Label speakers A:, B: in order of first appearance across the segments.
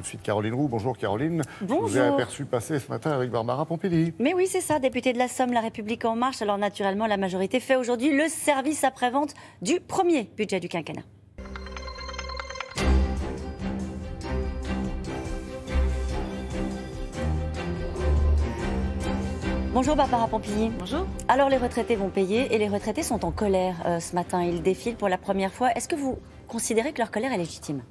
A: Tout de suite, Caroline Roux. Bonjour Caroline.
B: Bonjour.
A: Je vous ai aperçu passer ce matin avec Barbara Pompili.
B: Mais oui, c'est ça, député de la Somme, La République En Marche. Alors naturellement, la majorité fait aujourd'hui le service après-vente du premier budget du quinquennat. Bonjour Barbara Pompili.
C: Bonjour.
B: Alors les retraités vont payer et les retraités sont en colère ce matin. Ils défilent pour la première fois. Est-ce que vous considérez que leur colère est légitime ?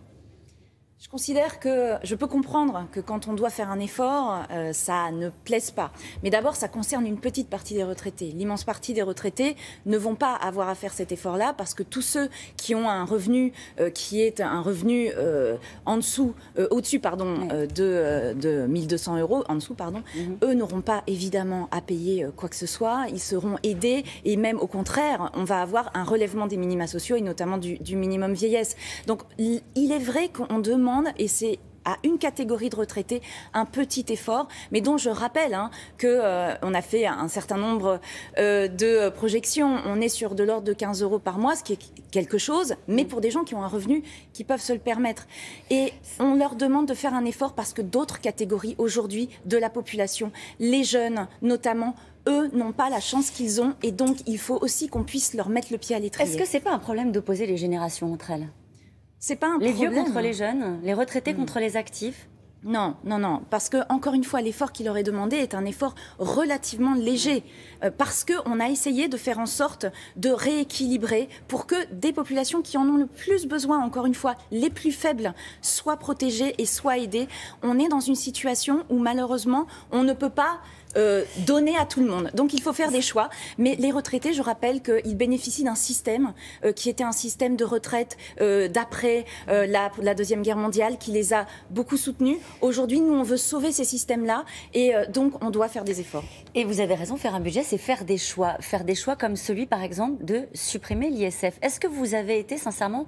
C: Je considère que je peux comprendre que quand on doit faire un effort, ça ne plaise pas. Mais d'abord, ça concerne une petite partie des retraités. L'immense partie des retraités ne vont pas avoir à faire cet effort-là parce que tous ceux qui ont un revenu qui est un revenu au-dessus de 1200 euros, en dessous, pardon, eux n'auront pas évidemment à payer quoi que ce soit. Ils seront aidés et même au contraire, on va avoir un relèvement des minima sociaux et notamment du minimum vieillesse. Donc, il est vrai qu'on demande, et c'est à une catégorie de retraités un petit effort, mais dont je rappelle qu'on a fait un certain nombre de projections. On est sur de l'ordre de 15 euros par mois, ce qui est quelque chose, mais pour des gens qui ont un revenu qui peuvent se le permettre. Et on leur demande de faire un effort parce que d'autres catégories aujourd'hui de la population, les jeunes notamment, eux n'ont pas la chance qu'ils ont, et donc il faut aussi qu'on puisse leur mettre le pied à l'étrier.
B: Est-ce que c'est pas un problème d'opposer les générations entre elles ?
C: C'est pas un
B: les
C: problème.
B: vieux contre les jeunes, les retraités contre les actifs.
C: Non, parce que, encore une fois, l'effort qui leur est demandé est un effort relativement léger, parce qu'on a essayé de faire en sorte de rééquilibrer pour que des populations qui en ont le plus besoin, encore une fois, les plus faibles, soient protégées et soient aidées. On est dans une situation où, malheureusement, on ne peut pas donner à tout le monde. Donc il faut faire des choix. Mais les retraités, je rappelle qu'ils bénéficient d'un système qui était un système de retraite d'après la Deuxième Guerre mondiale, qui les a beaucoup soutenus. Aujourd'hui, nous, on veut sauver ces systèmes-là et donc on doit faire des efforts.
B: Et vous avez raison, faire un budget, c'est faire des choix. Faire des choix comme celui, par exemple, de supprimer l'ISF. Est-ce que vous avez été, sincèrement,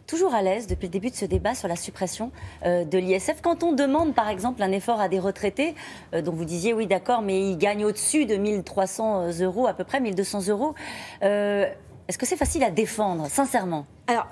B: toujours à l'aise depuis le début de ce débat sur la suppression de l'ISF. Quand on demande par exemple un effort à des retraités, dont vous disiez oui d'accord, mais ils gagnent au-dessus de 1300 euros, à peu près 1200 euros, est-ce que c'est facile à défendre, sincèrement ?
C: Alors,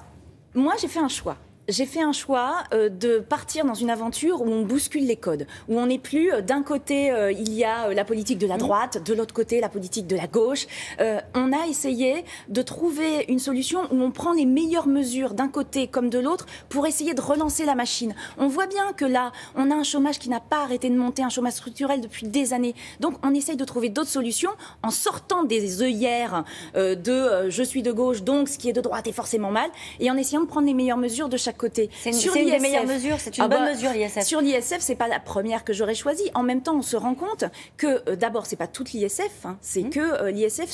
C: moi j'ai fait un choix. J'ai fait un choix de partir dans une aventure où on bouscule les codes, où on n'est plus d'un côté il y a la politique de la droite, de l'autre côté la politique de la gauche. On a essayé de trouver une solution où on prend les meilleures mesures d'un côté comme de l'autre pour essayer de relancer la machine. On voit bien que là, on a un chômage qui n'a pas arrêté de monter, un chômage structurel depuis des années. Donc on essaye de trouver d'autres solutions en sortant des œillères je suis de gauche, donc ce qui est de droite est forcément mal, et en essayant de prendre les meilleures mesures de chaque côté.
B: C'est une des meilleures mesures, c'est une bonne mesure l'ISF.
C: Sur l'ISF, c'est pas la première que j'aurais choisie. En même temps, on se rend compte que d'abord, c'est pas toute l'ISF, c'est que l'ISF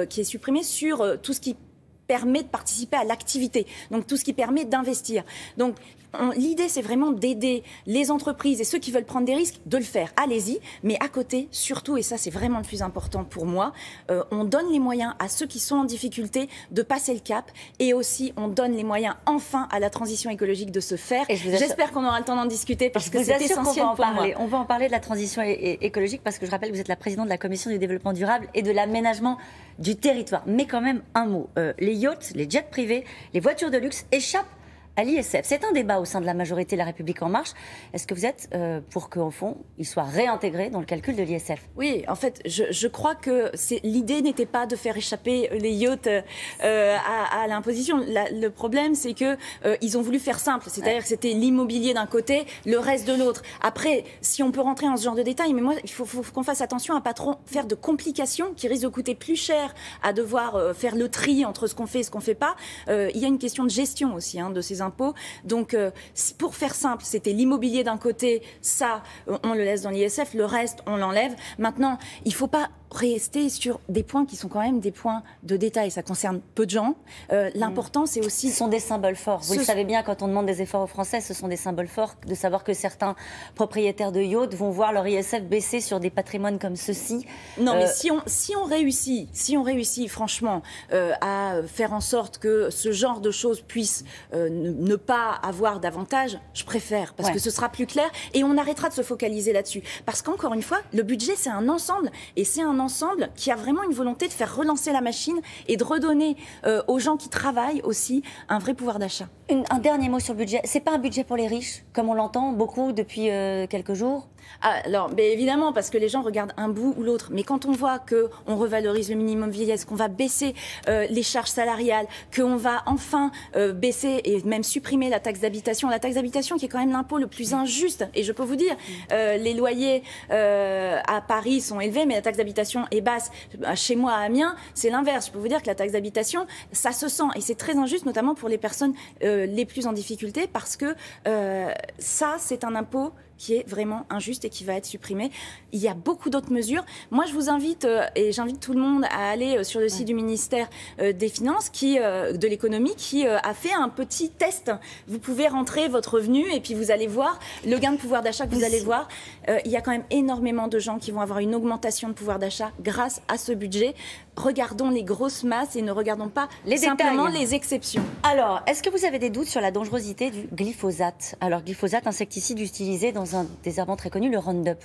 C: qui est supprimé sur tout ce qui permet de participer à l'activité, donc tout ce qui permet d'investir. Donc l'idée, c'est vraiment d'aider les entreprises et ceux qui veulent prendre des risques de le faire. Allez-y, mais à côté, surtout, et ça c'est vraiment le plus important pour moi, on donne les moyens à ceux qui sont en difficulté de passer le cap, et aussi on donne les moyens enfin à la transition écologique de se faire. J'espère qu'on aura le temps d'en discuter parce que c'est essentiel pour moi.
B: On va en parler de la transition écologique parce que je rappelle que vous êtes la présidente de la Commission du développement durable et de l'aménagement du territoire. Mais quand même un mot, les yachts, les jets privés, les voitures de luxe échappent à l'ISF. C'est un débat au sein de la majorité de La République En Marche. Est-ce que vous êtes pour qu'au fond, il soit réintégré dans le calcul de l'ISF ?
C: Oui, en fait, je crois que l'idée n'était pas de faire échapper les yachts à l'imposition. Le problème, c'est que ils ont voulu faire simple, c'est-à-dire que c'était l'immobilier d'un côté, le reste de l'autre. Après, si on peut rentrer dans ce genre de détails, mais moi, il faut qu'on fasse attention à pas trop faire de complications qui risquent de coûter plus cher, à devoir faire le tri entre ce qu'on fait et ce qu'on fait pas. Il y a une question de gestion aussi de ces impôts. Donc, pour faire simple, c'était l'immobilier d'un côté, ça, on le laisse dans l'ISF, le reste, on l'enlève. Maintenant, il ne faut pas rester sur des points qui sont quand même des points de détail. Ça concerne peu de gens. L'important, c'est aussi...
B: Ce sont des symboles forts. Vous le savez bien, quand on demande des efforts aux Français, ce sont des symboles forts de savoir que certains propriétaires de yachts vont voir leur ISF baisser sur des patrimoines comme ceux-ci.
C: Non, mais si on réussit franchement à faire en sorte que ce genre de choses puisse ne pas avoir d'avantages, je préfère, parce que ce sera plus clair et on arrêtera de se focaliser là-dessus. Parce qu'encore une fois, le budget, c'est un ensemble, et c'est un ensemble qui a vraiment une volonté de faire relancer la machine et de redonner aux gens qui travaillent aussi un vrai pouvoir d'achat.
B: Un dernier mot sur le budget. C'est pas un budget pour les riches, comme on l'entend beaucoup depuis quelques jours.
C: Alors, évidemment, parce que les gens regardent un bout ou l'autre. Mais quand on voit qu'on revalorise le minimum vieillesse, qu'on va baisser les charges salariales, qu'on va enfin baisser et même supprimer la taxe d'habitation qui est quand même l'impôt le plus injuste. Et je peux vous dire, les loyers à Paris sont élevés, mais la taxe d'habitation est basse. Chez moi, à Amiens, c'est l'inverse. Je peux vous dire que la taxe d'habitation, ça se sent. Et c'est très injuste, notamment pour les personnes les plus en difficulté, parce que ça, c'est un impôt qui est vraiment injuste et qui va être supprimé. Il y a beaucoup d'autres mesures. Moi, je vous invite, et j'invite tout le monde à aller sur le site du ministère des Finances, de l'économie, qui a fait un petit test. Vous pouvez rentrer votre revenu et puis vous allez voir le gain de pouvoir d'achat que vous allez voir. Il y a quand même énormément de gens qui vont avoir une augmentation de pouvoir d'achat grâce à ce budget. Regardons les grosses masses et ne regardons pas simplement les exceptions.
B: Alors, est-ce que vous avez des doutes sur la dangerosité du glyphosate? Alors, glyphosate, insecticide utilisé dans un désherbant très connu, le Roundup.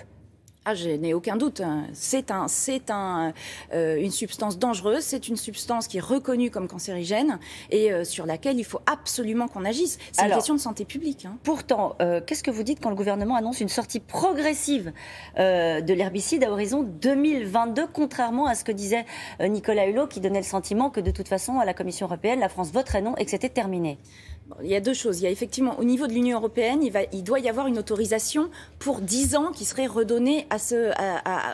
C: Ah, je n'ai aucun doute. C'est une substance dangereuse, c'est une substance qui est reconnue comme cancérigène et sur laquelle il faut absolument qu'on agisse. C'est une question de santé publique.
B: Pourtant, qu'est-ce que vous dites quand le gouvernement annonce une sortie progressive de l'herbicide à horizon 2022, contrairement à ce que disait Nicolas Hulot, qui donnait le sentiment que de toute façon, à la Commission européenne, la France voterait non et que c'était terminé?
C: Il y a deux choses. Il y a effectivement, au niveau de l'Union européenne, il doit y avoir une autorisation pour 10 ans qui serait redonnée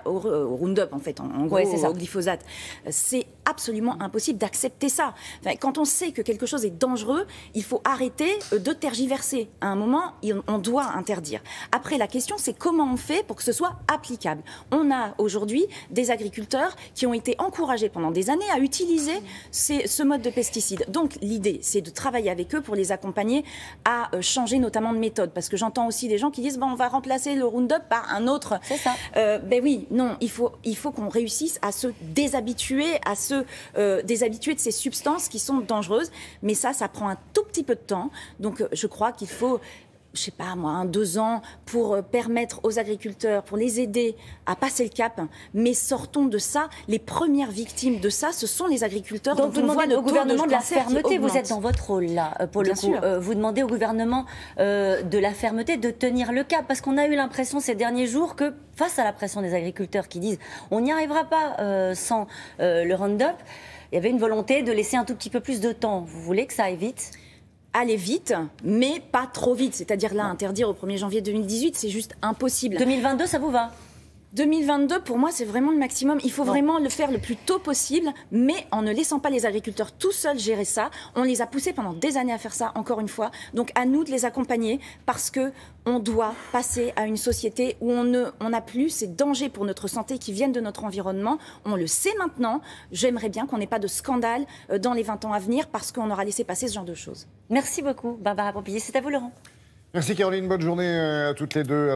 C: au Roundup, en fait, en gros, au glyphosate. C'est absolument impossible d'accepter ça. Enfin, quand on sait que quelque chose est dangereux, il faut arrêter de tergiverser. À un moment, on doit interdire. Après, la question, c'est comment on fait pour que ce soit applicable. On a aujourd'hui des agriculteurs qui ont été encouragés pendant des années à utiliser ce mode de pesticides. Donc, l'idée, c'est de travailler avec eux pour les accompagner à changer notamment de méthode. Parce que j'entends aussi des gens qui disent on va remplacer le Roundup par un autre.
B: C'est ça.
C: Oui, non, il faut qu'on réussisse à se déshabituer, déshabituer de ces substances qui sont dangereuses. Mais ça prend un tout petit peu de temps. Donc je crois qu'il faut, je sais pas moi, 2 ans pour permettre aux agriculteurs, pour les aider à passer le cap. Mais sortons de ça. Les premières victimes de ça, ce sont les agriculteurs.
B: Donc vous demandez au gouvernement de la fermeté. Vous êtes
C: dans
B: dans votre rôle là, pour le coup. Vous demandez au gouvernement de la fermeté, de tenir le cap, parce qu'on a eu l'impression ces derniers jours que face à la pression des agriculteurs qui disent on n'y arrivera pas sans le Roundup, il y avait une volonté de laisser un tout petit peu plus de temps. Vous voulez que ça aille vite ?
C: Aller vite, mais pas trop vite. C'est-à-dire là, interdire au 1er janvier 2018, c'est juste impossible.
B: 2022, ça vous va ?
C: 2022, pour moi, c'est vraiment le maximum. Il faut vraiment le faire le plus tôt possible, mais en ne laissant pas les agriculteurs tout seuls gérer ça. On les a poussés pendant des années à faire ça, encore une fois. Donc, à nous de les accompagner, parce que on doit passer à une société où on n'a plus ces dangers pour notre santé qui viennent de notre environnement. On le sait maintenant. J'aimerais bien qu'on n'ait pas de scandale dans les 20 ans à venir, parce qu'on aura laissé passer ce genre de choses.
B: Merci beaucoup, Barbara Pompili. C'est à vous, Laurent.
A: Merci Caroline, bonne journée à toutes les deux.